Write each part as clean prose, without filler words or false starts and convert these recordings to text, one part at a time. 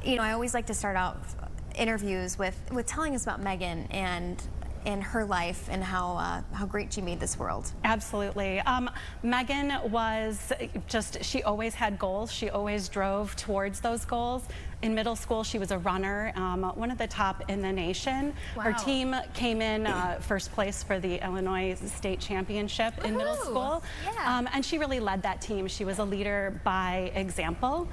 you know, I always like to start out interviews with telling us about Megan and her life and how great she made this world. Absolutely. Megan was she always had goals. She always drove towards those goals. In middle school, she was a runner, one of the top in the nation. Wow. Her team came in first place for the Illinois State Championship in middle school. Yeah. And she really led that team. She was a leader by example.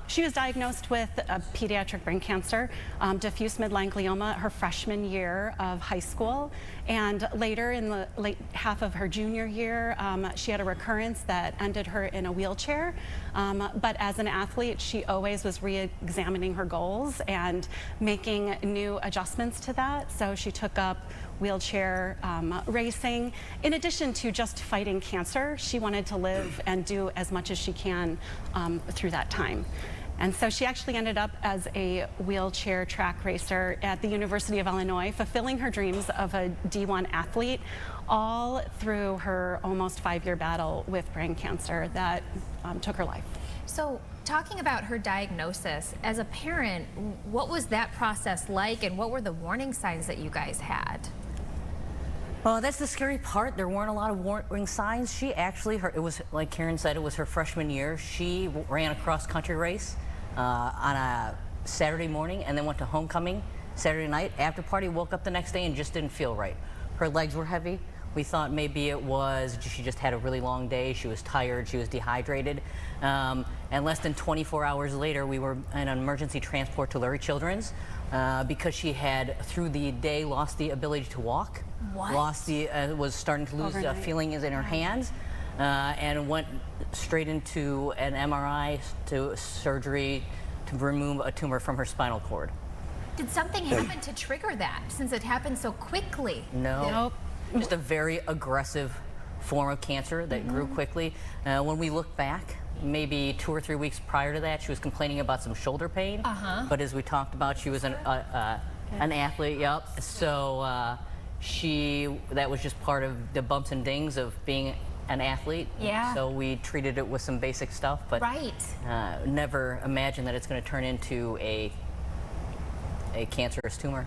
She was diagnosed with pediatric brain cancer, diffuse midline glioma, her freshman year of high school. And later in the late half of her junior year, she had a recurrence that ended her in a wheelchair. But as an athlete, she always was re-examining her goals and making new adjustments to that. So she took up wheelchair racing. In addition to just fighting cancer, she wanted to live and do as much as she can through that time. And so she actually ended up as a wheelchair track racer at the University of Illinois, fulfilling her dreams of a D1 athlete, all through her almost 5-year battle with brain cancer that took her life. So, talking about her diagnosis, as a parent, what was that process like, and what were the warning signs that you guys had? Well, that's the scary part. There weren't a lot of warning signs. She actually, it was, like Karen said, it was her freshman year. She ran a cross-country race on a Saturday morning and then went to homecoming Saturday night. After party, woke up the next day and just didn't feel right. Her legs were heavy. We thought maybe it was she just had a really long day. She was tired. She was dehydrated. And less than 24 hours later, we were in an emergency transport to Lurie Children's because she had, through the day, lost the ability to walk. What? Was starting to lose feelings in her hands, and went straight into an MRI to surgery to remove a tumor from her spinal cord. Did something happen to trigger that, since it happened so quickly? No. Nope. Just a very aggressive form of cancer that grew quickly. When we look back, maybe 2 or 3 weeks prior to that, she was complaining about some shoulder pain. But as we talked about, she was an athlete. Yep. So that was just part of the bumps and dings of being an athlete. Yeah. So we treated it with some basic stuff, but never imagined that it's going to turn into a cancerous tumor.